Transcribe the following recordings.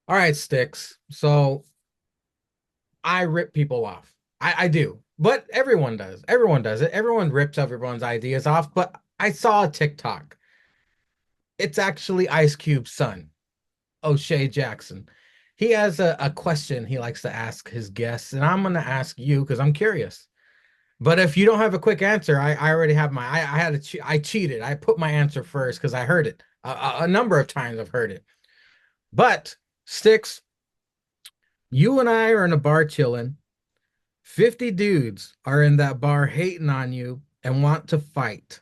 All right, Sticks. So I rip people off. I do. But everyone does. Everyone does it. Everyone rips everyone's ideas off. But I saw a TikTok. It's actually Ice Cube's son, O'Shea Jackson. He has a question he likes to ask his guests, and I'm gonna ask you because I'm curious. But if you don't have a quick answer, I already have my I had I cheated. I put my answer first because I heard it a number of times. I've heard it. But Sticks, you and I are in a bar chilling. 50 dudes are in that bar hating on you and want to fight.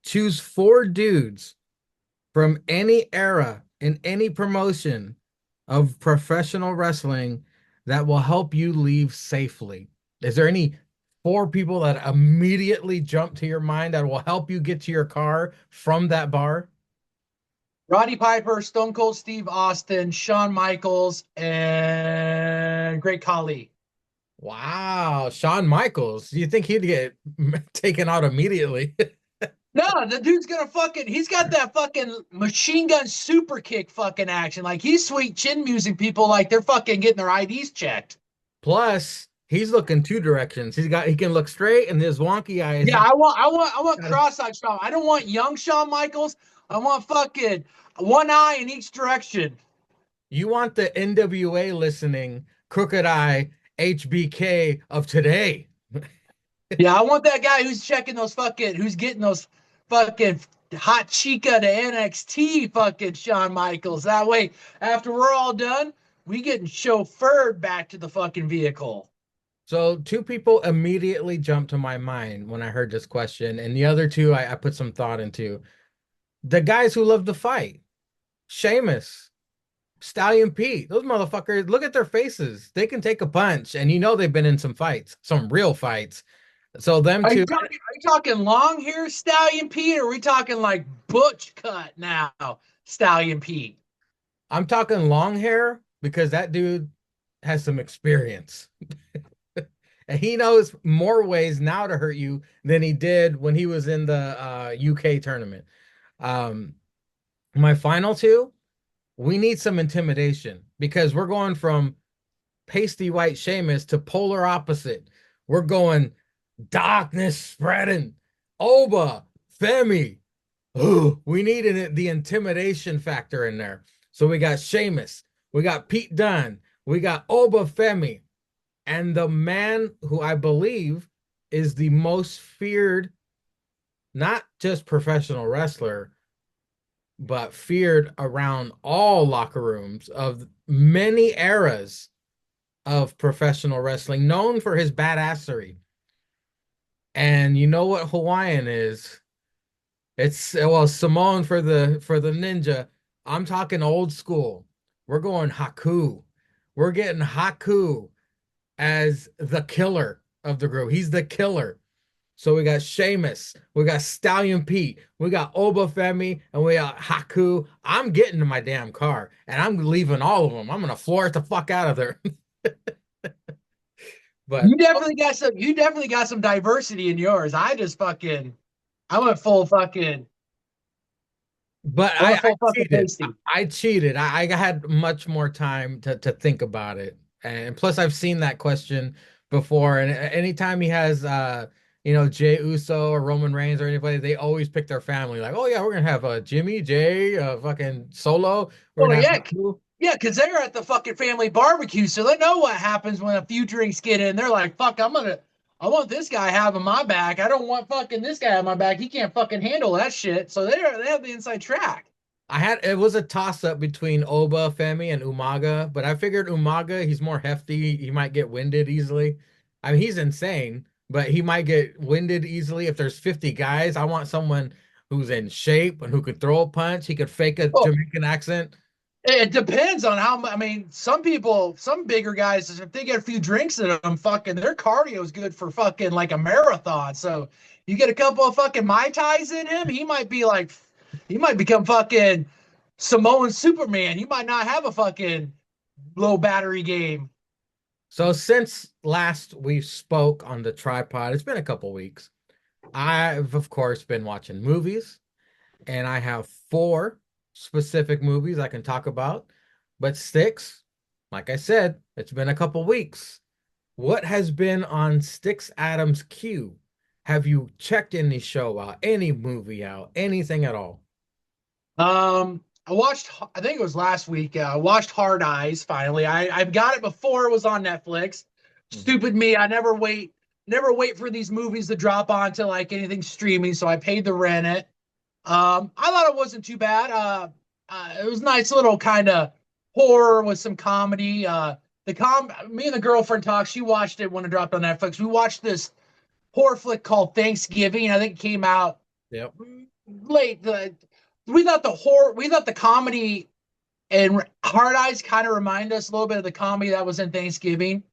Choose four dudes from any era in any promotion of professional wrestling that will help you leave safely. Is there any four people that immediately jump to your mind that will help you get to your car from that bar? Roddy Piper, Stone Cold Steve Austin, Shawn Michaels, and Great Khali. Wow, Shawn Michaels. Do you think he'd get taken out immediately? No, the dude's gonna he's got that fucking machine gun super kick fucking action. Like he's sweet chin musing people like they're fucking getting their IDs checked. Plus, he's looking two directions. He can look straight and his wonky eyes. Yeah, I want cross-eyed Shawn. I don't want young Shawn Michaels. I want fucking one eye in each direction. You want the NWA listening crooked eye HBK of today. Yeah, I want that guy who's checking those fucking, who's getting those fucking hot chica to NXT fucking Shawn Michaels. That way, after we're all done, we getting chauffeured back to the fucking vehicle. So two people immediately jumped to my mind when I heard this question, and the other two I put some thought into. The guys who love to fight, Sheamus, Stallion Pete, those motherfuckers, look at their faces. They can take a punch, and you know they've been in some fights, some real fights. So them two, Are you talking long hair Stallion Pete, or are we talking like butch cut now, Stallion Pete? I'm talking long hair because that dude has some experience. And he knows more ways now to hurt you than he did when he was in the UK tournament. Um, my final two, we need some intimidation because we're going from pasty white Sheamus to polar opposite. We're going darkness spreading. Oba, Femi. Ooh, we need the intimidation factor in there. So we got Sheamus, we got Pete Dunne, we got Oba Femi, and the man who I believe is the most feared, not just professional wrestler, but feared around all locker rooms of many eras of professional wrestling, known for his badassery. And you know what Hawaiian is? It's well, Simone for the ninja. I'm talking old school. We're going Haku. We're getting Haku as the killer of the group. He's the killer. So we got Sheamus, we got Stallion Pete, we got Obafemi, and we got Haku. I'm getting to my damn car and I'm leaving all of them. I'm gonna floor it the fuck out of there. But You definitely got some diversity in yours. I went full fucking but I went I full fucking cheated. pasty. I cheated. I had much more time to think about it. And plus I've seen that question before. And anytime he has Jay Uso or Roman Reigns or anybody, they always pick their family. Like, oh yeah, we're gonna have Jimmy, Jay, fucking Solo. We're Oh gonna have yeah, Haku. yeah, because they're at the fucking family barbecue, so they know what happens when a few drinks get in. They're like, "Fuck, I want this guy having my back. I don't want fucking this guy on my back. He can't fucking handle that shit." So they have the inside track. It was a toss up between Oba, Femi, and Umaga, but I figured Umaga, he's more hefty. He might get winded easily. I mean, he's insane, but he might get winded easily. If there's 50 guys, I want someone who's in shape and who could throw a punch. He could fake a Well, Jamaican accent. it depends on how. I mean, some people, some bigger guys, if they get a few drinks in them, fucking their cardio is good for fucking like a marathon. So you get a couple of fucking mai tais in him, he might become fucking Samoan Superman. He might not have a fucking low battery game. So since last we spoke on the tripod, it's been a couple weeks. I've of course been watching movies, and I have four specific movies I can talk about. But Sticks, like I said, it's been a couple weeks. What has been on Sticks Adams' queue? Have you checked any show out, any movie out, anything at all? I watched. I think it was last week. I watched Hard Eyes. Finally, I've got it before it was on Netflix. Mhm. Stupid me. I never wait for these movies to drop onto like anything streaming. So I paid to rent it. I thought it wasn't too bad. It was nice little kind of horror with some comedy. Me and the girlfriend talked. She watched it when it dropped on Netflix. We watched this horror flick called Thanksgiving. I think it came out Yep. late. We thought the comedy and Hard Eyes kind of remind us a little bit of the comedy that was in Thanksgiving.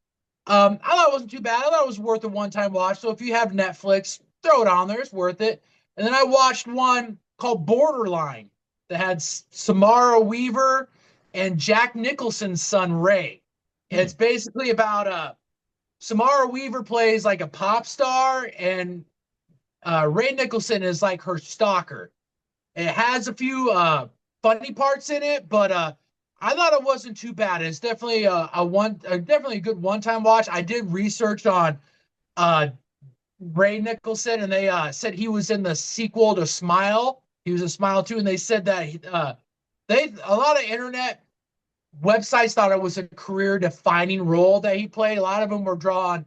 I thought it wasn't too bad. I thought it was worth a one-time watch. So if you have Netflix, throw it on there. It's worth it. And then I watched one called Borderline that had Samara Weaver and Jack Nicholson's son Ray. And Hmm. it's basically about Samara Weaver plays like a pop star, and Ray Nicholson is like her stalker. It has a few funny parts in it, but I thought it wasn't too bad. It's definitely definitely a good one-time watch. I did research on uh, Ray Nicholson, and they said he was in the sequel to Smile. He was a Smile too, and they said that they a lot of internet websites thought it was a career-defining role that he played. A lot of them were drawing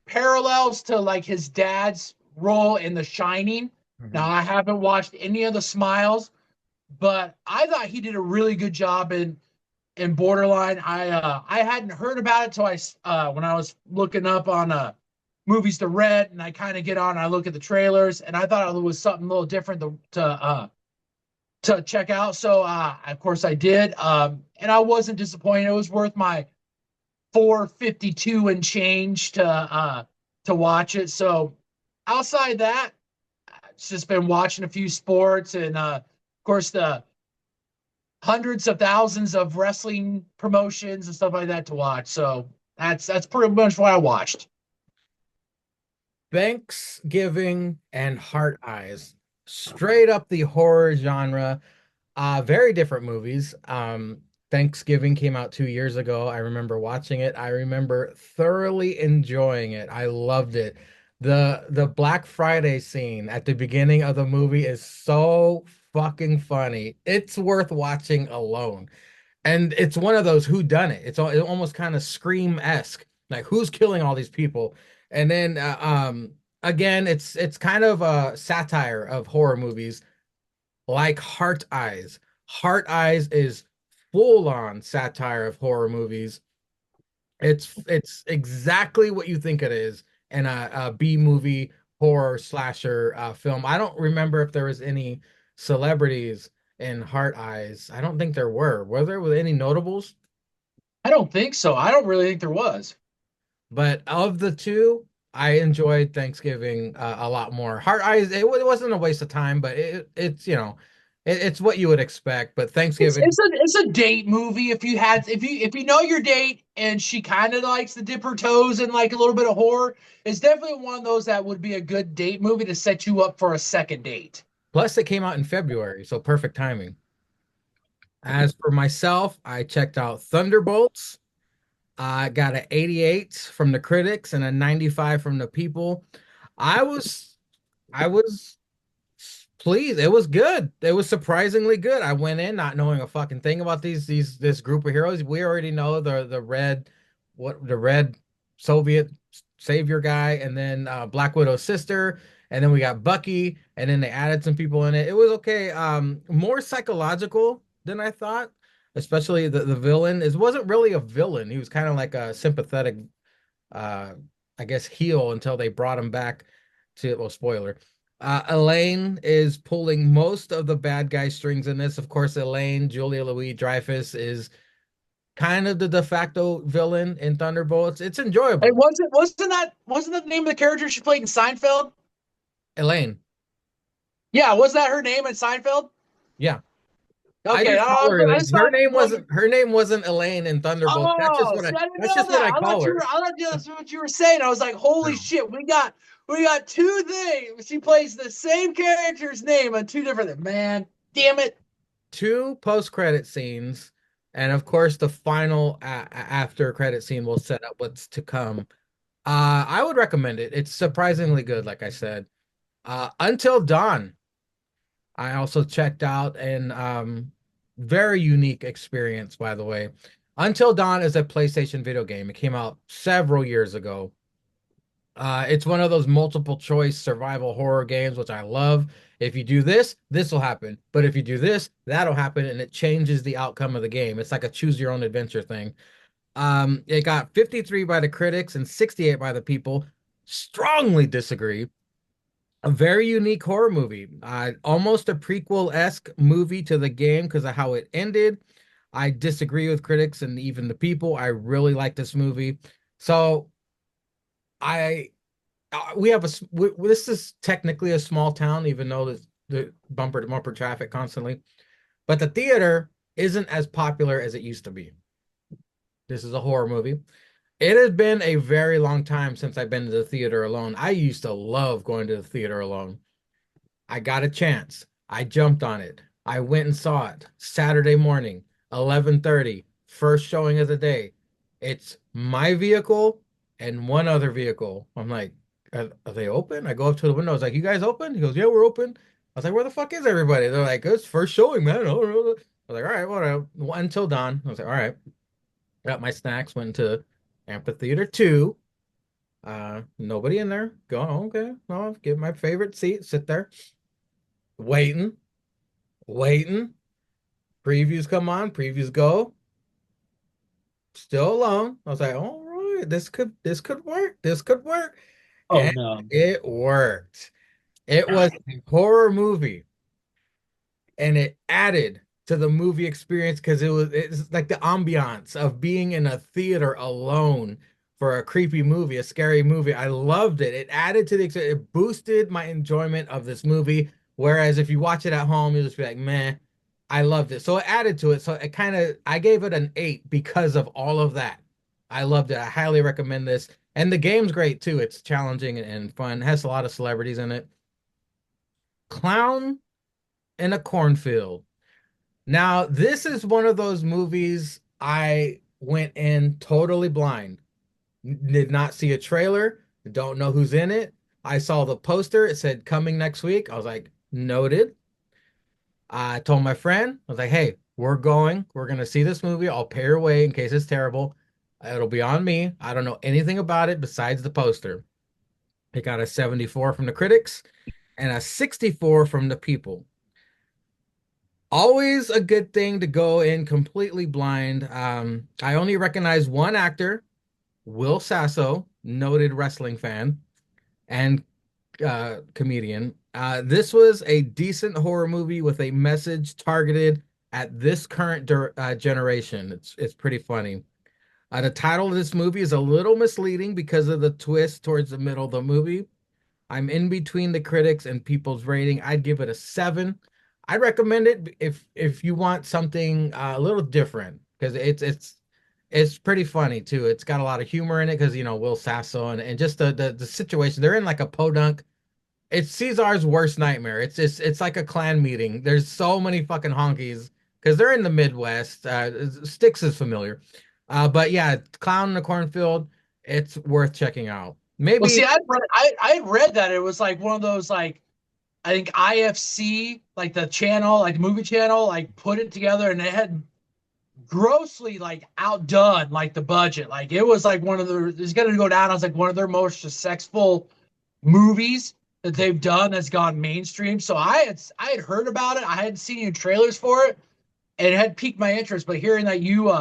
parallels to like his dad's role in The Shining. Now Mhm. I haven't watched any of the Smiles, but I thought he did a really good job in Borderline. I hadn't heard about it till I when I was looking up on movies to rent, and I kind of get on and I look at the trailers, and I thought it was something a little different to check out. So of course I did, and I wasn't disappointed. It was worth my 452 and change to watch it. So outside that, it's just been watching a few sports, and of course the hundreds of thousands of wrestling promotions and stuff like that to watch. So that's pretty much what I watched. Thanksgiving and Heart Eyes, straight up the horror genre. Very different movies. Thanksgiving came out 2 years ago. I remember watching it. I remember thoroughly enjoying it. I loved it. The Black Friday scene at the beginning of the movie is so fucking funny. It's worth watching alone. And it's one of those who done it. It almost kind of Scream-esque. Like who's killing all these people? And then again, it's kind of a satire of horror movies like Heart Eyes. Heart Eyes is full on satire of horror movies. It's exactly what you think it is in a B movie horror slasher film. I don't remember if there was any celebrities in Heart Eyes. I don't think there were. Were there with any notables? I don't think so. I don't really think there was. But of the two, I enjoyed Thanksgiving a lot more. Heart Eyes, it wasn't a waste of time, but it's it's what you would expect. But Thanksgiving, It's a date movie. If you know your date and she kind of likes to dip her toes in like a little bit of horror, it's definitely one of those that would be a good date movie to set you up for a second date. plus it came out in February, so perfect timing. As for myself, I checked out Thunderbolts. I got an 88 from the critics and a 95 from the people. I was I was pleased. It was good. It was surprisingly good. I went in not knowing a fucking thing about this group of heroes. We already know the red Soviet savior guy, and then Black Widow's sister, and then we got Bucky, and then they added some people in it. It was okay. More psychological than I thought, especially the villain. It wasn't really a villain. He was kind of like a sympathetic uh I guess heel until they brought him back to, well, spoiler. Elaine is pulling most of the bad guy strings in this. Of course, Elaine, Julia Louis-Dreyfus, is kind of the de facto villain in Thunderbolts. It's It enjoyable. wasn't that the name of the character she played in Seinfeld? Elaine. Yeah, was that her name in Seinfeld? Yeah. I Okay, just call her I Elaine. just thought like Her name wasn't Elaine in Thunderbolts. oh, see, I didn't That's know just what that. I call her. I thought that's what you were saying. I was like, holy No. shit, we got two things. She plays the same character's name on two different. Man, damn it! Two post-credit scenes. And of course, the final after credit scene will set up what's to come. I would recommend it. It's surprisingly good, like I said. Until Dawn, I also checked out and very unique experience, by the way. Until Dawn is a PlayStation video game. It came out several years ago. It's one of those multiple choice survival horror games, which I love. If you do this, this will happen. But if you do this, that'll happen, and it changes the outcome of the game. It's like a choose your own adventure thing. It got 53 by the critics and 68 by the people. Strongly disagree. A very unique horror movie. Almost a prequel-esque movie to the game because of how it ended. I disagree with critics and even the people. I really like this movie. So I we have this is technically a small town, even though the bumper to bumper traffic constantly. But the theater isn't as popular as it used to be. This is a horror movie. It has been a very long time since I've been to the theater alone. I used to love going to the theater alone. I got a chance. I jumped on it. I went and saw it Saturday morning, 11:30, first showing of the day. It's my vehicle and one other vehicle. I'm like, are they open? I go up to the window. I was like, you guys open? He goes, yeah, we're open. I was like, where the fuck is everybody? They're like, it's first showing, man. I don't know. I was like, all right, whatever. Until dawn. I was like, all right. Got my snacks, went to Amphitheater 2. Nobody in there. Go, okay. I'll get my favorite seat, sit there, waiting, waiting. Previews come on, previews go. Still alone. I was like, all right, this could work. This could work. Oh And no. it worked. It was a horror movie, and it added to the movie experience because it's like the ambiance of being in a theater alone for a creepy movie, a scary movie. I loved it. It added to the it boosted my enjoyment of this movie. Whereas if you watch it at home, you'll just be like, meh. I loved it. So it added to it. So it kind of I gave it an 8 because of all of that. I loved it. I highly recommend this. And the game's great too. It's challenging and fun. It has a lot of celebrities in it. Clown in a Cornfield. Now, this is one of those movies I went in totally blind. Did not see a trailer, don't know who's in it. I saw the poster, it said coming next week. I was like, noted. I told my friend, I was like, hey, we're going. We're going to see this movie. I'll pay your way in case it's terrible. It'll be on me. I don't know anything about it besides the poster. It got a 74 from the critics and a 64 from the people. Always a good thing to go in completely blind. I only recognize one actor, Will Sasso, noted wrestling fan and comedian. This was a decent horror movie with a message targeted at this current generation. It's pretty funny. The title of this movie is a little misleading because of the twist towards the middle of the movie. I'm in between the critics and people's rating. I'd give it a 7. I'd recommend it if you want something a little different because it's pretty funny too. It's got a lot of humor in it because Will Sasso and just the situation. They're in like a podunk. It's Caesar's worst nightmare. It's like a clan meeting. There's so many fucking honkies because they're in the Midwest. Styx is familiar. But yeah, Clown in the Cornfield, it's worth checking out. Well, Maybe see, I read that it was like one of those like I think IFC like the channel like movie channel like put it together and it had grossly like outdone like the budget. Like it was like one of the it's gonna go down as like one of their most successful movies that they've done that's gone mainstream. So I had heard about it. I hadn't seen any trailers for it, and it had piqued my interest. But hearing that you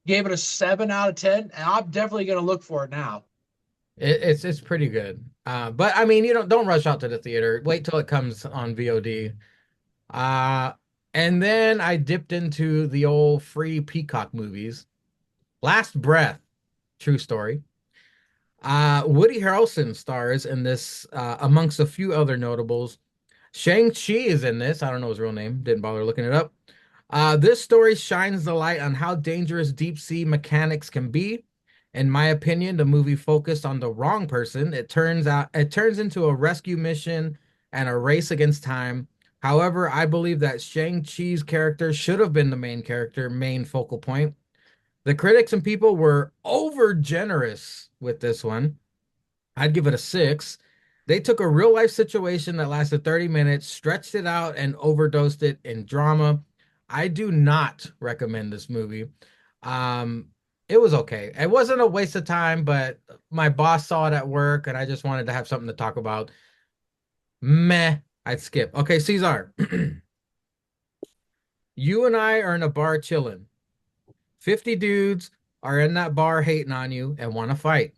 gave it a 7 out of 10, and I'm definitely gonna look for it now. it's pretty good. But I mean, don't rush out to the theater. Wait till it comes on VOD. Uh, and then I dipped into the old free Peacock movies. Last Breath, true story. Woody Harrelson stars in this, amongst a few other notables. Shang-Chi is in this. I don't know his real name. Didn't bother looking it up. This story shines the light on how dangerous deep sea mechanics can be. In my opinion, the movie focused on the wrong person. It turns into a rescue mission and a race against time. However, I believe that Shang-Chi's character should have been the main character, main focal point. The critics and people were over generous with this one. I'd give it a 6. They took a real life situation that lasted 30 minutes, stretched it out, and overdosed it in drama. I do not recommend this movie. Um, it was okay. It wasn't a waste of time, but my boss saw it at work and I just wanted to have something to talk about. Meh, I'd skip. Okay, Caesar, you and I are in a bar chilling. 50 dudes are in that bar hating on you and want to fight.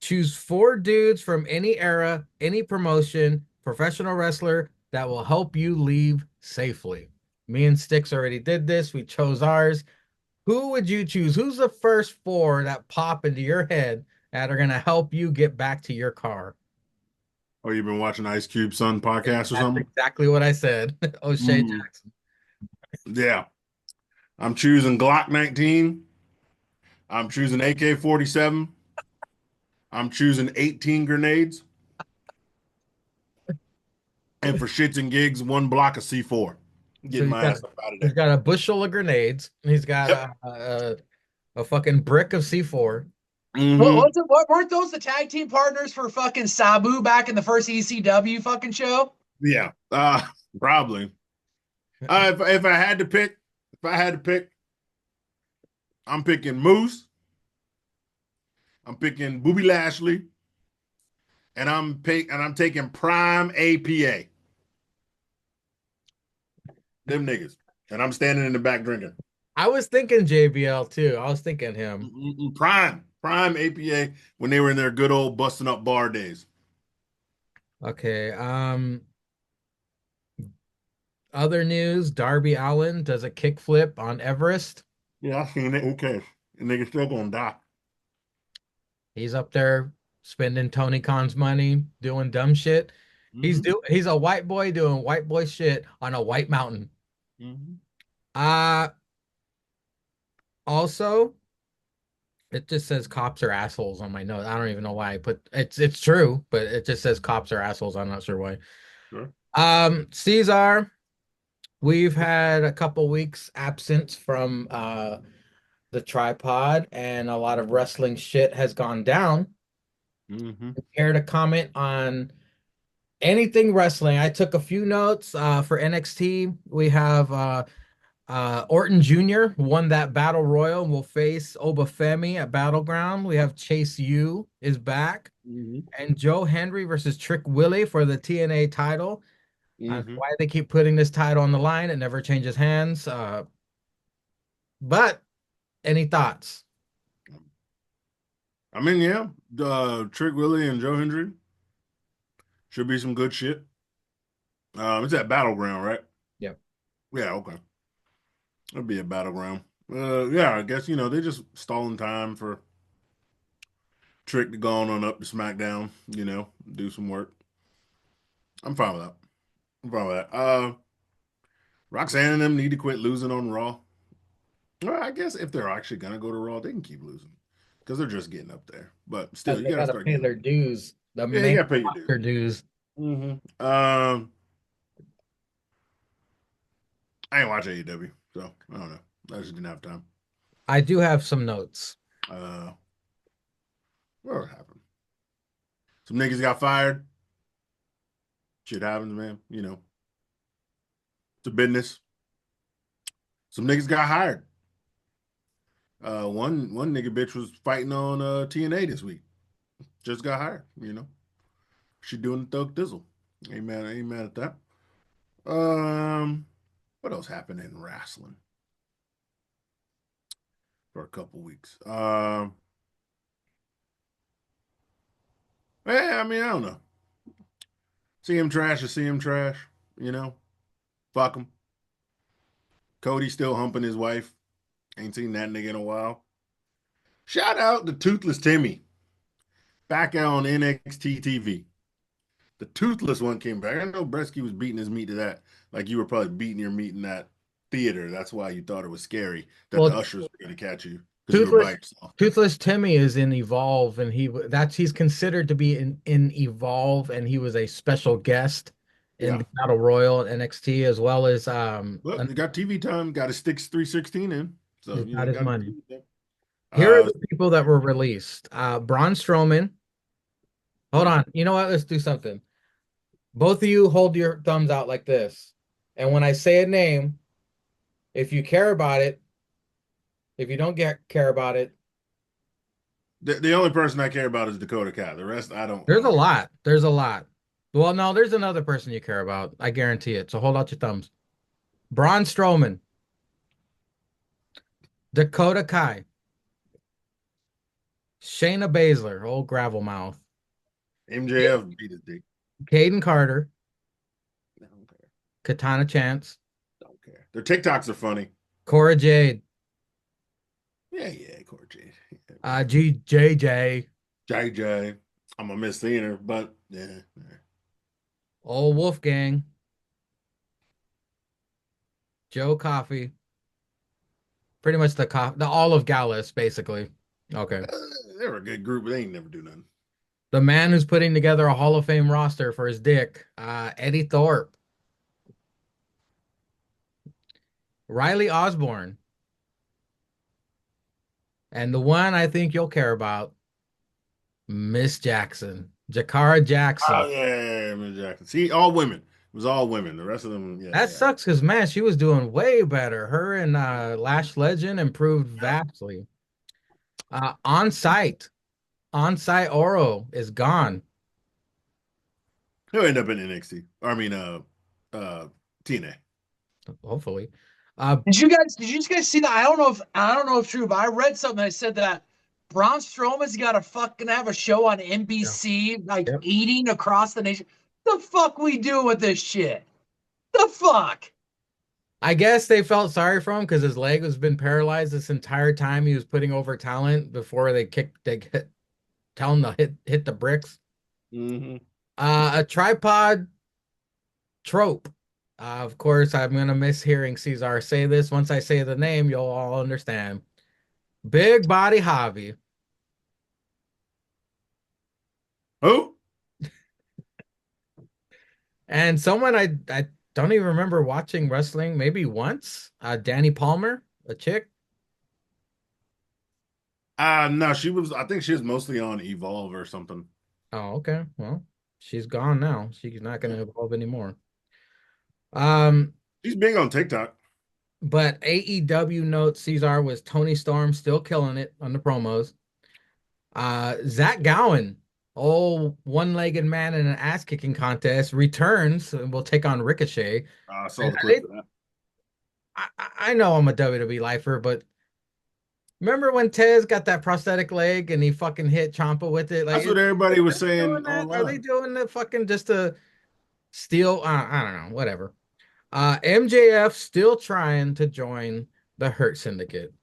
Choose 4 dudes from any era, any promotion, professional wrestler that will help you leave safely. Me and Sticks already did this. We chose ours. Who would you choose? Who's the first 4 that pop into your head that are going to help you get back to your car? Oh, you've been watching Ice Cube Son podcast or That's something? exactly what I said. O'Shea Mm, Jackson. yeah. I'm choosing Glock 19. I'm choosing AK-47. I'm choosing 18 grenades. And for shits and gigs, 1 block of C4. So Getting my ass up out of he's there. got a bushel of grenades. He's got Yep. a fucking brick of C4. Hmm. What weren't those the tag team partners for fucking Sabu back in the first ECW fucking show? Yeah. Probably. If I had to pick, I'm picking Moose. I'm picking Booby Lashley, and I'm taking Prime APA. Them niggas, and I'm standing in the back drinking. I was thinking JBL too. I was thinking him. Prime APA when they were in their good old busting up bar days. Okay. Other news, Darby Allin does a kickflip on Everest. Yeah, I seen it. Who cares? The niggas still gonna die. He's up there spending Tony Khan's money, doing dumb shit. Hmm. He's a white boy doing white boy shit on a white mountain. Hmm. Uh Also, it just says cops are assholes on my note. I don't even know why I put it's true, but it just says cops are assholes. I'm not sure why. Sure. Caesar, we've had a couple weeks absence from the tripod and a lot of wrestling shit has gone down. Hmm. Care to comment on anything wrestling? I took a few notes for NXT. We have Orton Jr. won that battle royal and will face Obafemi at Battleground. We have Chase U is back Hmm. and Joe Hendry versus Trick Willie for the TNA title. Hmm. Why they keep putting this title on the line, it never changes hands. But any thoughts? I mean, yeah, Trick Willie and Joe Hendry should be some good shit. It's at Battleground, right? Yep. Yeah, okay. It'll be a Battleground. Yeah, I guess they're just stalling time for Trick to go on up to SmackDown. Do some work. I'm fine with that. I'm fine with that. Roxanne and them need to quit losing on Raw. Well, I guess if they're actually gonna go to Raw, they can keep losing because they're just getting up there. But still, you They gotta gotta start pay getting. their dues, the Yeah, you main gotta pay your roster dues. dues. I ain't watch AEW, so I don't know. I just didn't have time. I do have some notes. Uh, what happened? Some niggas got fired. Shit happens, man. It's a business. Some niggas got hired. One nigga bitch was fighting on TNA this week. Just got hired. She doing the thug thizzle. Ain't mad at that. What else happened in wrestling for a couple weeks? I mean, I don't know. See him trash or see him trash. You know, fuck him. Cody still humping his wife. Ain't seen that nigga in a while. Shout out to Toothless Timmy back out on NXT TV. The Toothless one came back. I know Bresky was beating his meat to that, like you were probably beating your meat in that theater. That's why you thought it was scary that the Well, ushers were going to catch you because you were by yourself. Toothless Timmy is in Evolve, and he's considered to be in Evolve, and he was a special guest in Yeah. the Battle Royal NXT, as well as Look, they got TV time. Got a Sticks 316 in. So, he's got his got money. TV time. Here are Uh, the people that were released. Braun Strowman. Hold on. You know what? Let's do something. Both of you hold your thumbs out like this. And when I say a name, if you care about it, if you don't care about it, the only person I care about is Dakota Kai. The rest, I don't. there's a lot. There's a lot. Well, no, there's another person you care about. I guarantee it. So hold out your thumbs. Braun Strowman, Dakota Kai, Shayna Baszler, old gravel mouth, MJF beat his dick. Caden Carter, I don't care. Katana Chance, Don't care. Their TikToks are funny. Cora Jade, Yeah, Corey. GJJ, JJ. I'm gonna miss seeing her, but yeah. old Wolfgang, Joe Coffey, pretty much the all of Gallus, basically. Okay. They were a good group, but they ain't never do nothing. The man who's putting together a Hall of Fame roster for his dick, Eddie Thorpe, Riley Osborne, and the one I think you'll care about, Miss Jackson, Jakara Jackson. Oh yeah, Miss Jackson. See, all women. It was all women. The rest of them, yeah. That sucks because man, she was doing way better. Her and Lash Legend improved vastly. On site, Oro is gone. He'll end up in NXT. I mean, TNA. Hopefully. Did you guys see that? I don't know if true, but I read something that said that Braun Strowman's got to fucking have a show on NBC, like Yep. eating across the nation. The fuck we do with this shit? The fuck? I guess they felt sorry for him because his leg has been paralyzed this entire time. He was putting over talent before tell him to hit the bricks. Mm-hmm. A tripod trope. Of course, I'm gonna miss hearing Cesar say this. Once I say the name, you'll all understand. Big Body Javi. Who? And someone I don't even remember watching wrestling, maybe once. Danny Palmer, a chick. No, she was. I think she was mostly on Evolve or something. Oh, okay. Well, she's gone now. She's not gonna evolve anymore. Um, She's big on TikTok. but AEW notes Cesar was Tony Storm still killing it on the promos. Zach Gowen, old one-legged man in an ass-kicking contest, returns and will take on Ricochet. I saw the clip of that. I know I'm a WWE lifer, but remember when Tez got that prosthetic leg and he fucking hit Ciampa with it? Like, That's what everybody was are they doing saying that? Are they online. doing that fucking just to steal? I don't know, whatever. MJF still trying to join the Hurt Syndicate.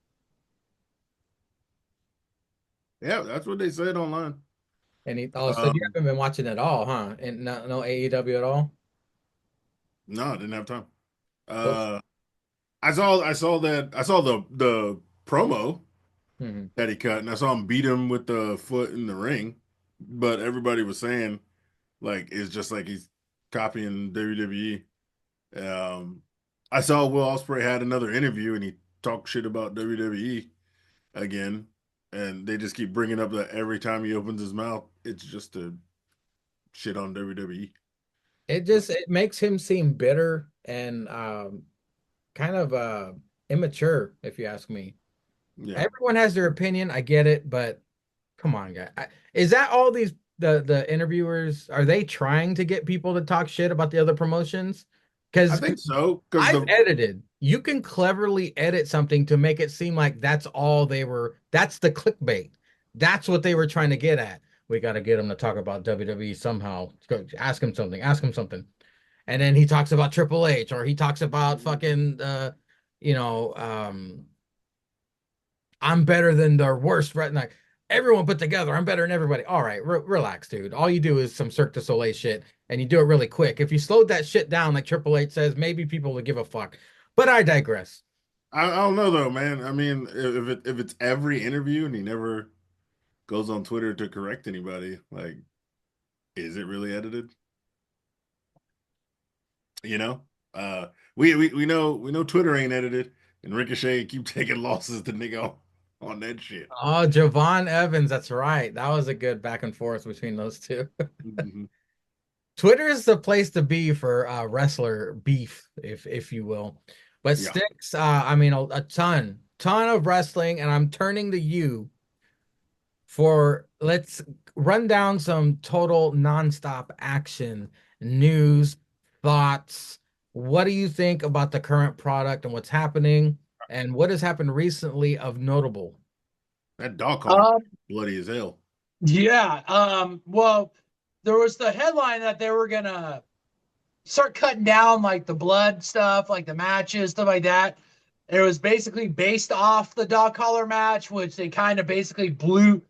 Yeah, that's what they said online. And so you haven't been watching at all, huh? And no AEW at all? No, I didn't have time. Oof. I saw the promo Mm-hmm. that he cut, and I saw him beat him with the foot in the ring. But everybody was saying like it's just like he's copying WWE. I saw Will Ospreay had another interview and he talked shit about WWE again, and they just keep bringing up that every time he opens his mouth, it's just to shit on WWE. It makes him seem bitter and kind of immature, if you ask me. Yeah, Everyone has their opinion. I get it, but come on, guy. Is that all these the interviewers are they trying to get people to talk shit about the other promotions? I Because think so. Because I've edited. You can cleverly edit something to make it seem like that's all they were. That's the clickbait. That's what they were trying to get at. We got to get him to talk about WWE somehow. Ask him something. Ask him something. And then he talks about Triple H or he talks about fucking you know, I'm better than the worst right now. Everyone put together, I'm better than everybody. All right, relax, dude. All you do is some Cirque du Soleil shit, and you do it really quick. If you slowed that shit down, like Triple H says, maybe people would give a fuck. But I digress. I don't know though, man. I mean, if it's every interview and he never goes on Twitter to correct anybody, like, is it really edited? You know, we know Twitter ain't edited, and Ricochet keep taking losses to nigga on that shit. Oh, Javon Evans, that's right. That was a good back and forth between those two. Mhm. Twitter is the place to be for wrestler beef, if you will. But Yeah, Sticks, I mean, a ton of wrestling, and I'm turning to you for let's run down some total nonstop action, news, thoughts. What do you think about the current product and what's happening, and what has happened recently of notable? that dog collar Um, bloody as hell. yeah. Well, there was the headline that they were gonna start cutting down like the blood stuff, like the matches, stuff like that. And it was basically based off the dog collar match, which they kind of basically blew.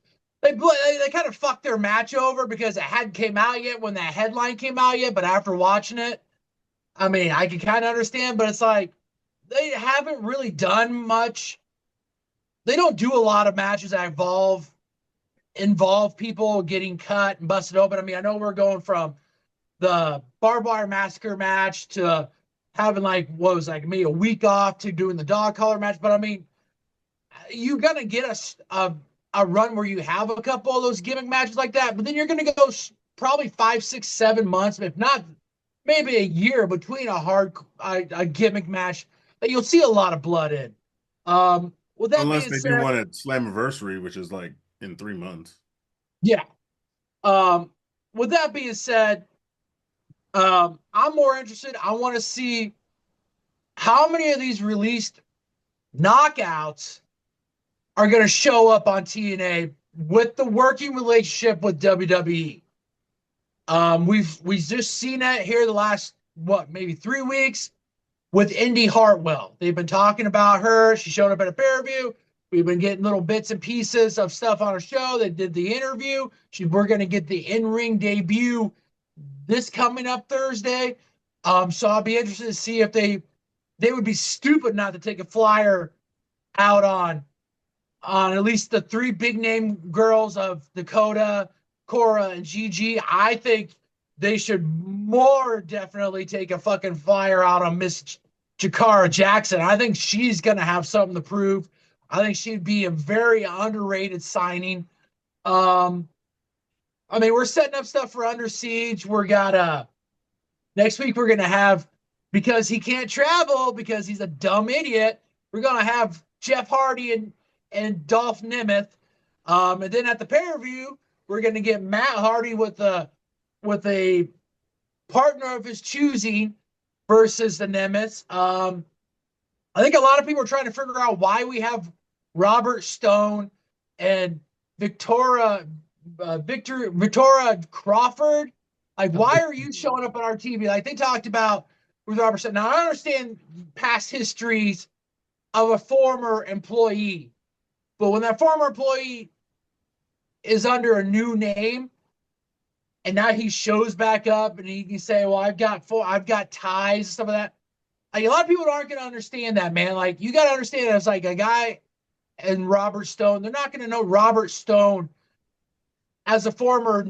They kind of fucked their match over because it hadn't came out yet when that headline came out yet. But after watching it, I mean, I can kind of understand, but it's like they haven't really done much. They don't do a lot of matches that involve people getting cut and busted open. I mean, I know we're going from the barbed wire massacre match to having like what was like maybe a week off to doing the dog collar match. But I mean, you're gonna get a run where you have a couple of those gimmick matches like that, but then you're gonna go probably 5, 6, 7 months, if not maybe a year between a gimmick match that you'll see a lot of blood in. With that Unless being they do said, one at Slammiversary, which is like in 3 months. yeah. Um, with that being said, I'm more interested. I want to see how many of these released knockouts are going to show up on TNA with the working relationship with WWE. We've just seen that here the last maybe 3 weeks with Indy Hartwell. They've been talking about her. She showed up at a pay-per-view. We've been getting little bits and pieces of stuff on her show. They did the interview. We're going to get the in-ring debut this coming up Thursday. So I'll be interested to see if they would be stupid not to take a flyer out on at least the three big name girls of Dakota, Cora, and Gigi. I think they should more definitely take a fucking flyer out on Miss Jakara Jackson. I think she's gonna have something to prove. I think she'd be a very underrated signing. Um, I mean, we're setting up stuff for Under Siege. We're got next week we're gonna have, because he can't travel because he's a dumb idiot. We're gonna have Jeff Hardy and Dolph Nemeth. And then at the pay-per-view, we're gonna get Matt Hardy with a partner of his choosing versus the Nemeths. I think a lot of people are trying to figure out why we have Robert Stone and Victoria Crawford. Like, why are you showing up on our TV? Like they talked about with Robert Stone. Now I understand past histories of a former employee, but when that former employee is under a new name and now he shows back up and he can say, "Well, I've got ties and stuff like that." Like a lot of people aren't going to understand that, man. Like you got to understand that it's like a guy and Robert Stone. They're not going to know Robert Stone as a former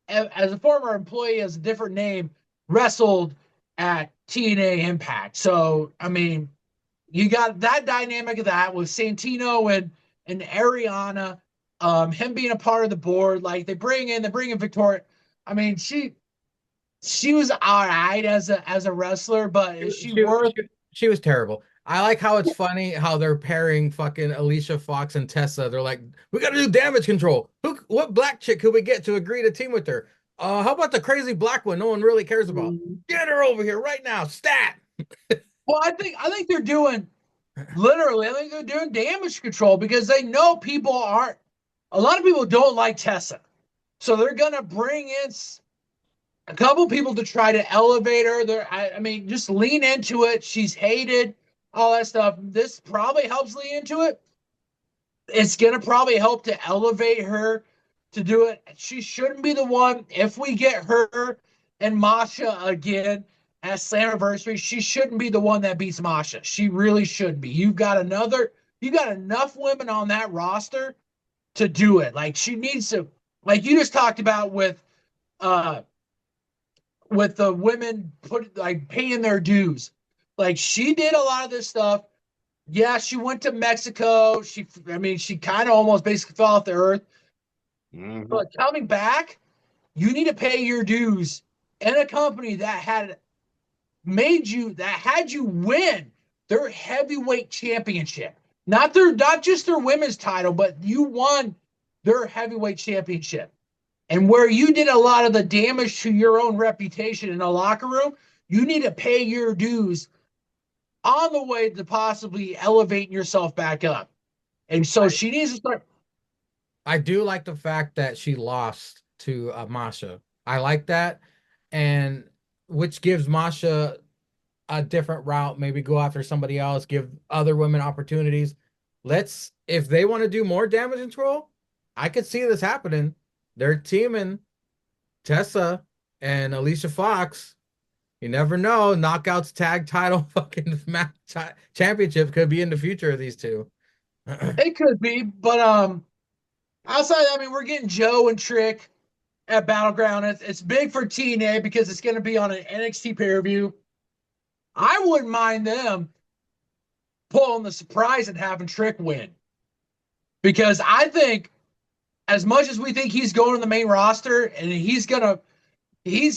employee, as a different name, wrestled at TNA Impact. So I mean, you got that dynamic of that with Santino and Ariana, him being a part of the board. Like they bring in Victoria. I mean, she was all right as a wrestler, but is she worth? She was terrible. I like how it's funny how they're pairing fucking Alicia Fox and Tessa. They're like, we got to do damage control. What black chick could we get to agree to team with her? How about the crazy black one no one really cares about? Get her over here right now, stat. Well, I think they're doing literally. I think they're doing damage control because they know people aren't. A lot of people don't like Tessa, so they're gonna bring in a couple people to try to elevate her. I mean, just lean into it. She's hated, all that stuff. This probably helps lean into it. It's gonna probably help to elevate her to do it. She shouldn't be the one. If we get her and Masha again at Slammiversary, she shouldn't be the one that beats Masha. She really shouldn't be. You got enough women on that roster to do it. Like she needs to, like you just talked about with with the women paying their dues. Like she did a lot of this stuff. Yeah, she went to Mexico. She kind of almost basically fell off the earth. Mhm. But coming back, you need to pay your dues in a company that had you win their heavyweight championship. Not just their women's title, but you won their heavyweight championship. And where you did a lot of the damage to your own reputation in the locker room, you need to pay your dues on the way to possibly elevating yourself back up. And so she needs to start. I do like the fact that she lost to Masha. I like that, and which gives Masha a different route. Maybe go after somebody else, give other women opportunities. If they want to do more damage control, I could see this happening. They're teaming Tessa and Alicia Fox. You never know. Knockouts tag title fucking match championship could be in the future of these two. It could be, but outside, we're getting Joe and Trick at Battleground. It's big for TNA because it's going to be on an NXT pay-per-view. I wouldn't mind them pulling the surprise and having Trick win, because I think as much as we think he's going to the main roster and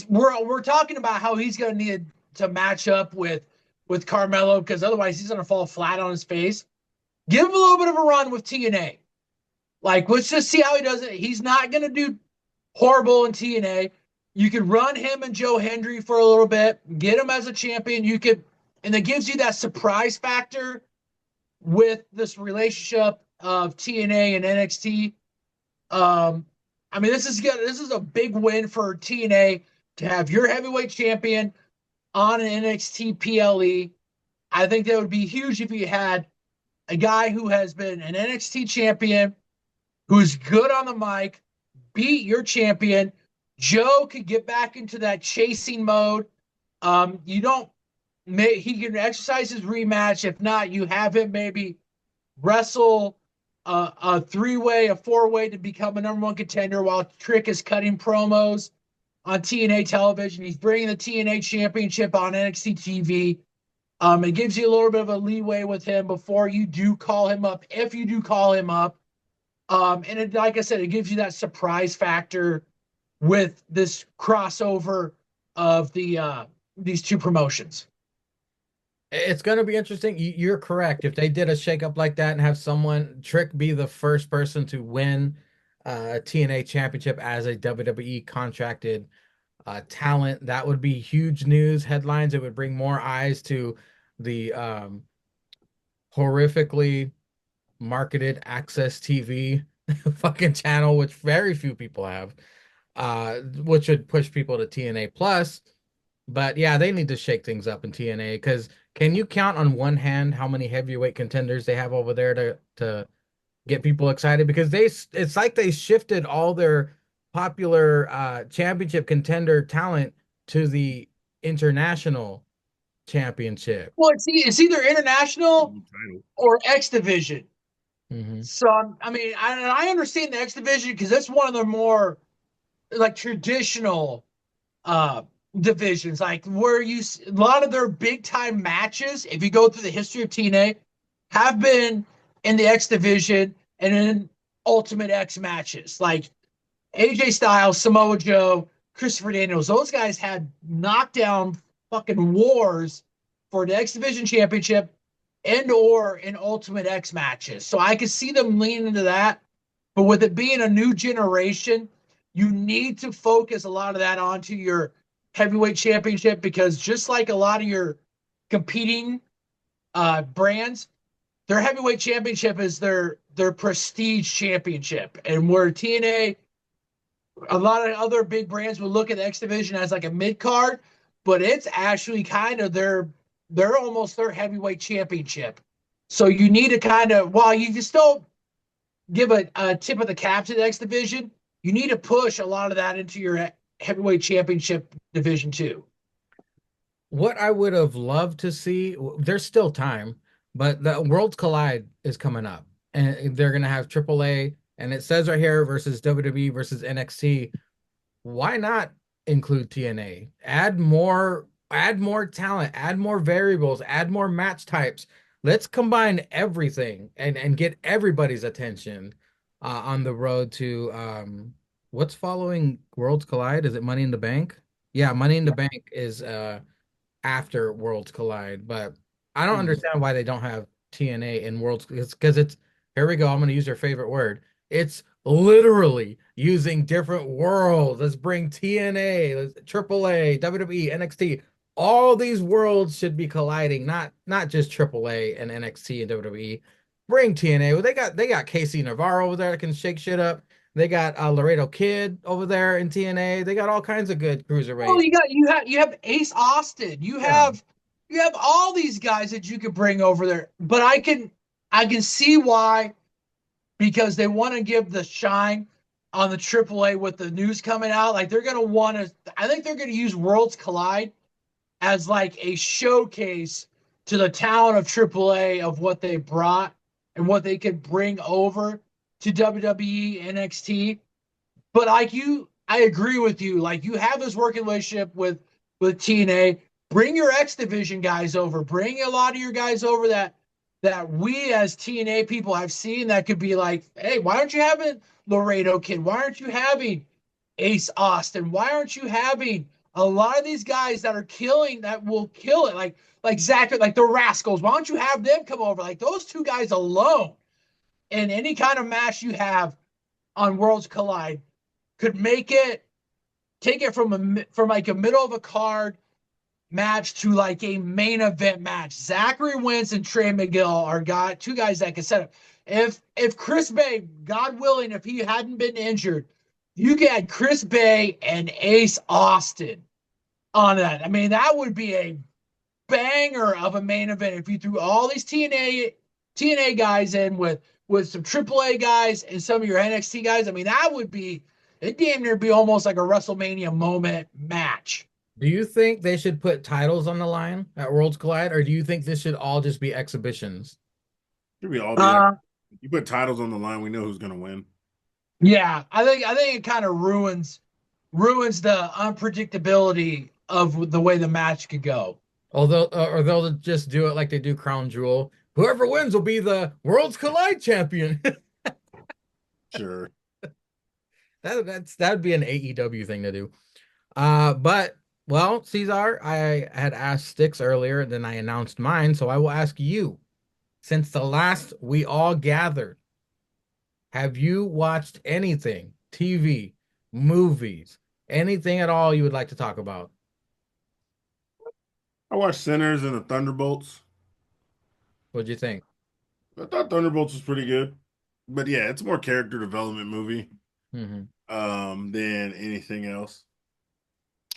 we're talking about how he's going to need to match up with Carmelo, because otherwise he's going to fall flat on his face. Give him a little bit of a run with TNA. Like, let's just see how he does it. He's not going to do horrible in TNA. You could run him and Joe Hendry for a little bit, get him as a champion. And it gives you that surprise factor with this relationship of TNA and NXT. This is a big win for TNA to have your heavyweight champion on an NXT PLE. I think that would be huge if you had a guy who has been an NXT champion, who's good on the mic, beat your champion. Joe could get back into that chasing mode. He can exercise his rematch. If not, you have him maybe wrestle a 3-way, a 4-way to become a #1 contender while Trick is cutting promos on TNA television. He's bringing the TNA championship on NXT TV. It gives you a little bit of a leeway with him before you do call him up, if you do call him up. Like I said, it gives you that surprise factor with this crossover of these two promotions. It's going to be interesting. You're correct. If they did a shakeup like that and have Trick be the first person to win a TNA championship as a WWE contracted talent, that would be huge news headlines. It would bring more eyes to the horrifically marketed Access TV fucking channel, which very few people have, which would push people to TNA Plus. But yeah, they need to shake things up in TNA, because can you count on one hand how many heavyweight contenders they have over there to get people excited? Because it's like they shifted all their popular championship contender talent to the international championship. Well, it's either international or X Division. Mm-hmm. So I understand the X Division because that's one of the more like traditional divisions, like where a lot of their big time matches, if you go through the history of TNA, have been in the X Division and in Ultimate X matches. Like AJ Styles, Samoa Joe, Christopher Daniels, those guys had knockdown fucking wars for the X Division Championship and or in Ultimate X matches. So I could see them leaning into that. But with it being a new generation, you need to focus a lot of that onto your heavyweight championship, because just like a lot of your competing brands, their heavyweight championship is their prestige championship. And where TNA, a lot of other big brands would look at the X Division as like a mid card, but it's actually kind of they're almost their heavyweight championship. So you need to kind of, while you can still give a tip of the cap to the X Division, you need to push a lot of that into your heavyweight championship division too. What I would have loved to see, there's still time, but the Worlds Collide is coming up, and they're going to have AAA, and it says right here versus WWE versus NXT. Why not include TNA. Add more talent, add more variables, add more match types. Let's combine everything and get everybody's attention on the road to what's following Worlds Collide? Is it Money in the Bank? Yeah, Money in the Bank is after Worlds Collide, but I don't Mhm. understand why they don't have TNA in Worlds. It's because it's here we go. I'm going to use your favorite word. It's literally using different worlds. Let's bring TNA, AAA, WWE, NXT. All these worlds should be colliding, not just AAA and NXT and WWE. Bring TNA. Well, they got Casey Navarro over there that can shake shit up. They got Laredo Kid over there in TNA. They got all kinds of good Well, cruiserweights. you have Ace Austin. You Yeah. have you have all these guys that you could bring over there. But I can see why, because they want to give the shine on the AAA with the news coming out. Like they're gonna want to. I think they're gonna use Worlds Collide as like a showcase to the town of AAA of what they brought and what they could bring over to WWE NXT. But like you, I agree with you. Like you have this working relationship with TNA. Bring your X Division guys over. Bring a lot of your guys over that we as TNA people have seen that could be like, hey, why aren't you having Laredo Kid? Why aren't you having Ace Austin? Why aren't you having a lot of these guys that are killing that will kill it? Like Zach, like the Rascals. Why don't you have them come over? Like those two guys alone in any kind of match you have on Worlds Collide could make it take it from like a middle of a card match to like a main event match. Zachary Wentz and Trey McGill are two guys that can set up. If Chris Bay, God willing, if he hadn't been injured, you get Chris Bay and Ace Austin on that. I mean, that would be a banger of a main event if you threw all these TNA guys in with some AAA guys and some of your NXT guys. I mean, that would be it damn near be almost like a WrestleMania moment match. Do you think they should put titles on the line at Worlds Collide, or do you think this should all just be exhibitions? Should we all be? Uh, You put titles on the line, we know who's gonna win. yeah, I think it kind of ruins the unpredictability of the way the match could go. Although, or they'll just do it like they do Crown Jewel. Whoever wins will be the Worlds Collide champion. Sure. That'd be an AEW thing to do. But well, Cesar, I had asked Sticks earlier, then I announced mine, so I will ask you. Since the last we all gathered, have you watched anything, TV, movies, anything at all you would like to talk about? I watched Sinners and the Thunderbolts. What'd you think? I thought Thunderbolts was pretty good. But yeah, it's more character development movie Hmm. than anything else.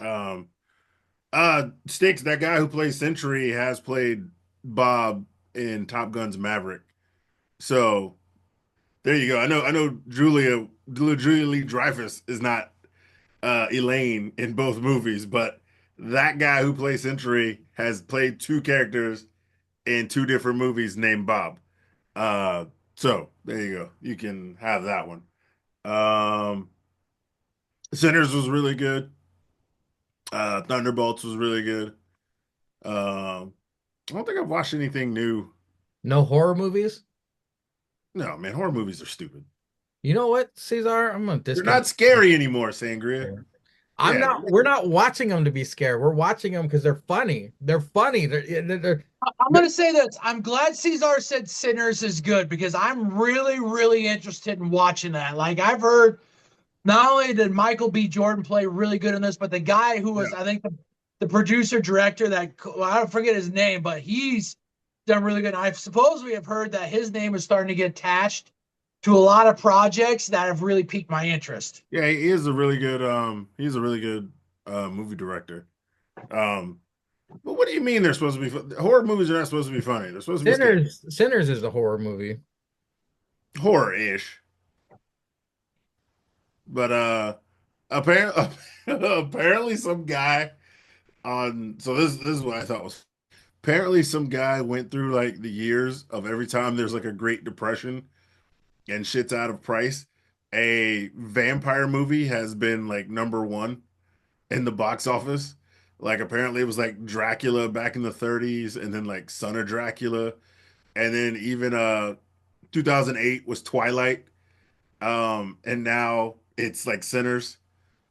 Um Sticks, that guy who plays Sentry has played Bob in Top Gun's Maverick. So there you go. I know Julia Lee Dreyfus is not Elaine in both movies, but that guy who plays Sentry has played two characters in two different movies named Bob. Uh, so there you go. You can have that one. Um, Sinners was really good. Thunderbolts was really good. I don't think I've watched anything new. No horror movies? No, man, horror movies are stupid. You know what, Cesar? I'm gonna They're discount. not scary anymore, Sangria. I'm Yeah, not. We're not watching them to be scared. We're watching them because they're funny. They're funny. I'm gonna say this. I'm glad Cesar said Sinners is good because I'm really, really interested in watching that. Like I've heard not only did Michael B. Jordan play really good in this, but the guy who was, yeah. I think, the producer director that well, I don't forget his name, but he's done really good. I suppose we have heard that his name is starting to get attached to a lot of projects that have really piqued my interest. Yeah, he is a really good he's a really good movie director. Um but what do you mean they're supposed to be horror movies are not supposed to be funny. They're supposed to be scary. Sinners is a horror movie. Horror-ish. But apparently apparently some guy on so this is what I thought was apparently some guy went through like the years of every time there's like a Great Depression and shit's out of price, a vampire movie has been like number one. in the box office. Like apparently it was like Dracula back in the 30s and then like Son of Dracula. And then even 2008 was Twilight. And now it's like Sinners.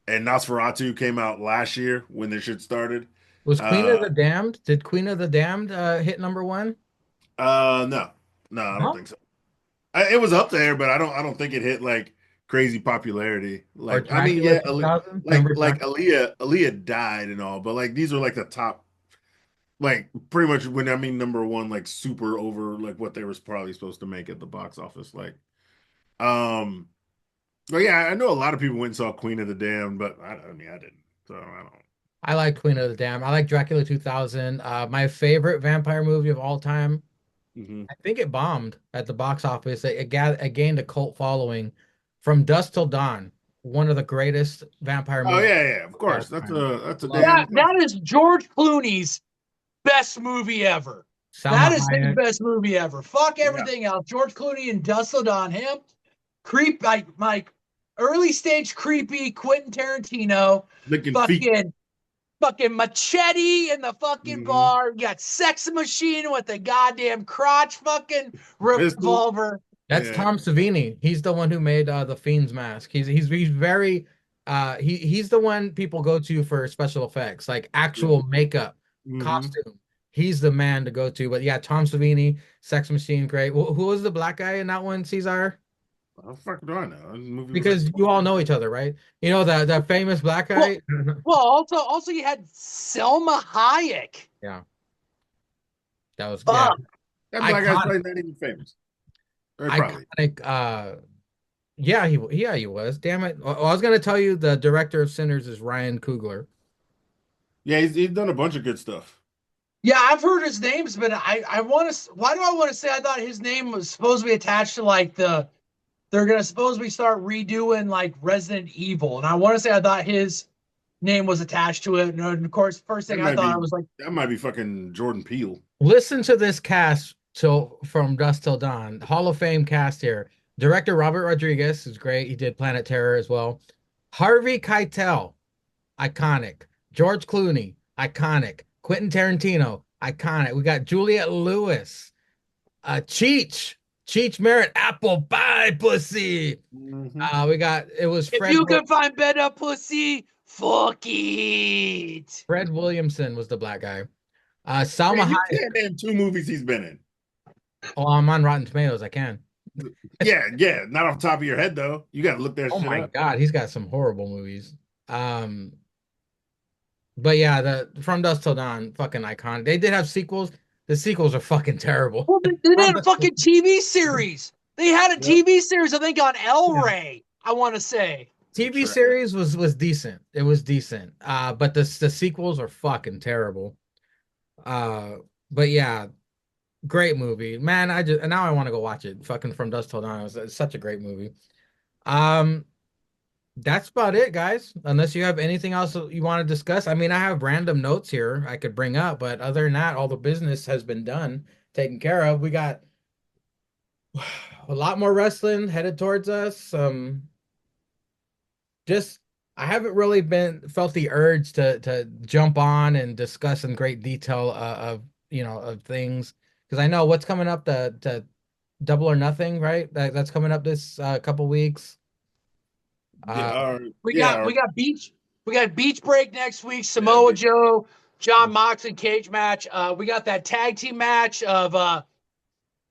And Nosferatu came out last year when this shit started. Was Queen of Uh the Damned? Did Queen of the Damned hit number one? no. No, I don't No? think so. It was up there, but I don't think it hit like crazy popularity. Or Like I mean, Dracula yeah, 2000? like Remember like Dracula? Aaliyah died and all, but like these are like the top, like pretty much when I mean number one, like super over like what they was probably supposed to make at the box office. Like, um, but yeah, I know a lot of people went and saw Queen of the Damned, but I mean I didn't, so I don't. I like Queen of the Damned. I like Dracula 2000. My favorite vampire movie of all time. Hmm. I think it bombed at the box office. It gained a cult following. From Dusk Till Dawn, one of the greatest vampire Oh movies yeah, yeah, of of all course. time. That's a Love it. damn That classic. that is George Clooney's best movie ever. Salma That is his Hayek. best movie ever. Fuck Yeah, everything else. George Clooney and Dustin on him. Creep like early stage creepy Quentin Tarantino. licking feet. Fucking machete in the fucking Hmm. bar. You got Sex Machine with the goddamn crotch fucking Pistol. revolver. That's Yeah. Tom Savini. He's the one who made the Fiend's mask. He's very he's the one people go to for special effects, like actual makeup, Hmm. costume. He's the man to go to. But yeah, Tom Savini, Sex Machine, great. Who was the black guy in that one, Caesar? How the fuck do I know? This movie was like Because 20 you all years know ago. each other, right? You know that famous black Well, guy. also you had Selma Hayek. Yeah, that was yeah, Fuck. That black guy's iconic, probably not even famous. Or probably. iconic. Yeah, he was. Damn it. Well, I was gonna tell you the director of Sinners is Ryan Coogler. Yeah, he's done a bunch of good stuff. Yeah, I've heard his names, but I want to. Why do I want to say I thought his name was supposed to be attached to like they're gonna supposedly start redoing like Resident Evil, and I want to say I thought his name was attached to it. And of course, first That thing I might thought I be was like, that might be fucking Jordan Peele. Listen to this cast till from Dusk Till Dawn. Hall of Fame cast here. Director Robert Rodriguez is great. He did Planet Terror as well. Harvey Keitel, iconic. George Clooney, iconic. Quentin Tarantino, iconic. We got Juliette Lewis, Cheech Merritt, Apple Pie Pussy. Hmm. We got it was if you can find better pussy, fuck it. Fred Williamson was the black guy. Man, Salma you Hayek. can't name two movies he's been in. Oh, I'm on Rotten Tomatoes. I can. Yeah, yeah. Not off the top of your head though. You gotta look that Oh shit my up. God, he's got some horrible movies. Um, but yeah, the From Dusk Till Dawn, fucking iconic. They did have sequels. The sequels are fucking terrible. Well, they From had a Dusk Till fucking TV series. They had a Yep. TV series, I think, on El Yeah. Rey. I want to say. TV Trash. series was decent. It was decent. But the sequels are fucking terrible. Uh, but yeah, great movie, man. I just now I want to go watch it. Fucking From Dusk Till Dawn. It's such a great movie. Um, That's about it, guys. Unless you have anything else that you want to discuss. I mean, I have random notes here I could bring up, but other than that, all the business has been done, taken care of. We got a lot more wrestling headed towards us. Just I haven't really been felt the urge to jump on and discuss in great detail of of things because I know what's coming up the Double or Nothing, right? That's coming up this couple weeks. Uh, Yeah, We yeah. got we got beach break next week. Samoa Joe, John Mox and cage match. We got that tag team match of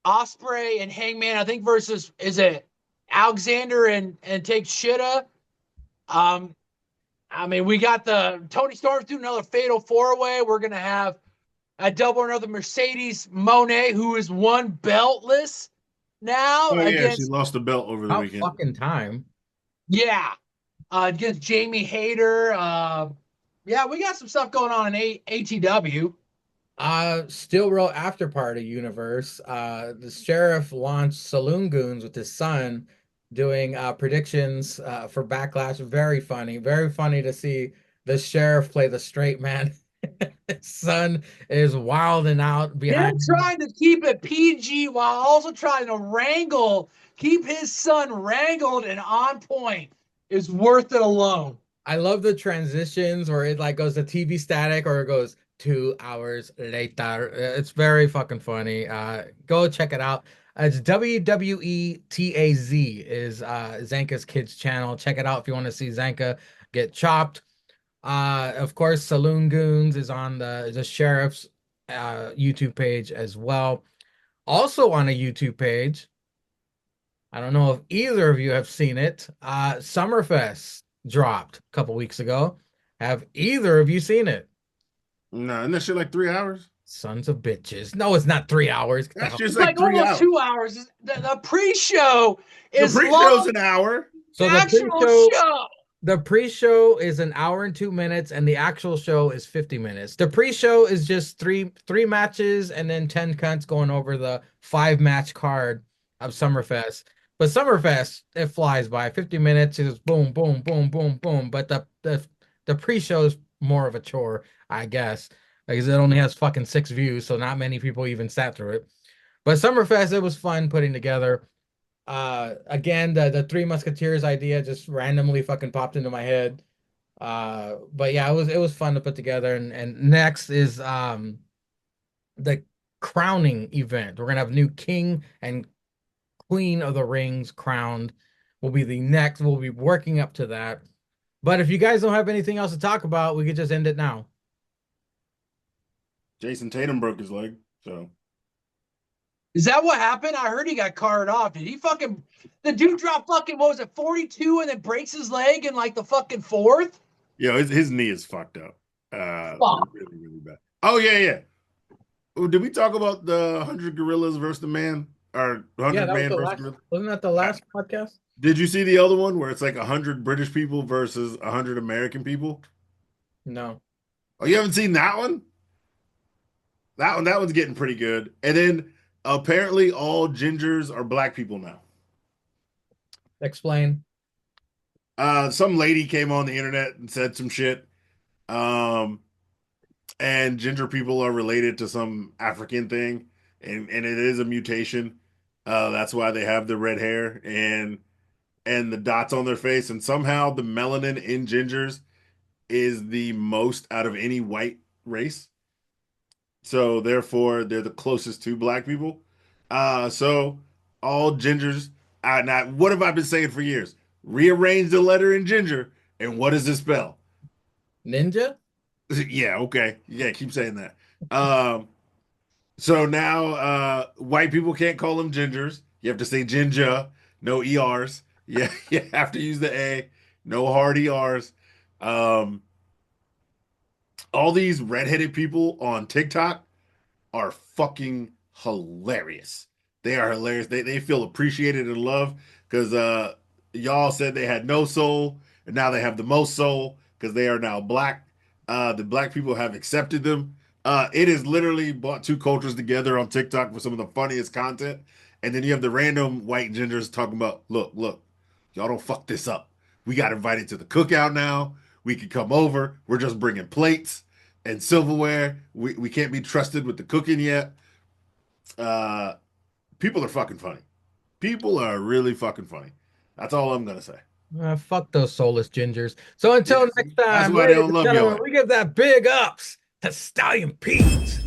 Osprey and Hangman. I think versus is it Alexander and Take Shida. I mean, we got the Tony Storm's doing another fatal four way. We're gonna have a double or another Mercedes Monet, who is one beltless now Oh yeah, she against lost the belt over the about weekend. fucking time. yeah against Jamie Hayter. Yeah, we got some stuff going on in ATW. Still Real After Party universe. The sheriff launched Saloon Goons with his son doing predictions for Backlash. Very funny to see the sheriff play the straight man. His son is wilding out They're behind. trying to keep it PG while also trying to keep his son wrangled and on point. Is worth it alone. I love the transitions where it like goes to TV static or it goes 2 hours later. It's very fucking funny. Go check it out. It's WWETAZ is Zanka's kids channel. Check it out if you want to see Zanka get chopped. Of course, Saloon Goons is on the sheriff's YouTube page as well. Also on a YouTube page, I don't know if either of you have seen it. Summerfest dropped a couple weeks ago. Have either of you seen it? No, isn't that shit like 3 hours? Sons of bitches. No, it's not 3 hours. Get the That's hell- just It's like like 3 almost hours. 2 hours. The pre-show The is pre-show's long. an hour. So The the actual pre-show, show. the pre-show is an hour and 2 minutes, and the actual show is 50 minutes. The pre-show is just three matches and then 10 cunts going over the 5 match card of Summerfest. But Summerfest, it flies by. 50 minutes is boom, boom, boom, boom, boom. But the pre-show is more of a chore, I guess, because it only has fucking 6 views, so not many people even sat through it. But Summerfest, it was fun putting together. Again, the Three Musketeers idea just randomly fucking popped into my head. But yeah, it was fun to put together. And next is the crowning event. We're gonna have new king and queen of the rings crowned. Will be the next. We'll be working up to that. But if you guys don't have anything else to talk about, we could just end it now. Jason Tatum broke his leg, so Is that what happened? I heard he got carted off. Did he fucking the dude dropped fucking what was it, 42 and then breaks his leg in like the fucking fourth? yeah, his knee is fucked up. Fuck. Really, really bad. Oh yeah. Oh, did we talk about the 100 gorillas versus the man? Or 100 Yeah, that was man the versus last. gorilla? Wasn't that the last podcast? Did you see the other one where it's like 100 British people versus 100 American people? No. Oh, you haven't seen that one? That one's getting pretty good. And then apparently all gingers are black people now. Explain. Some lady came on the internet and said some shit. And ginger people are related to some African thing, and it is a mutation. That's why they have the red hair and the dots on their face, and somehow the melanin in gingers is the most out of any white race. So therefore, they're the closest to black people. So all gingers. Now, what have I been saying for years? Rearrange the letter in ginger, and what does it spell? Ninja? Yeah, okay. Yeah, keep saying that. So now white people can't call them gingers. You have to say ginger, no ERs. Yeah, you have to use the A, no hard ERs. All these redheaded people on TikTok are fucking hilarious. They are hilarious. They feel appreciated and loved because y'all said they had no soul, and now they have the most soul because they are now black. The black people have accepted them. It has literally brought two cultures together on TikTok for some of the funniest content. And then you have the random white gingers talking about, look, y'all don't fuck this up. We got invited to the cookout now. We can come over. We're just bringing plates and silverware. We can't be trusted with the cooking yet. People are fucking funny. People are really fucking funny. That's all I'm gonna say. Fuck those soulless gingers. So until Yes, next that's time, why they ladies don't and love gentlemen, y'all. we give that big ups to Stallion Pete.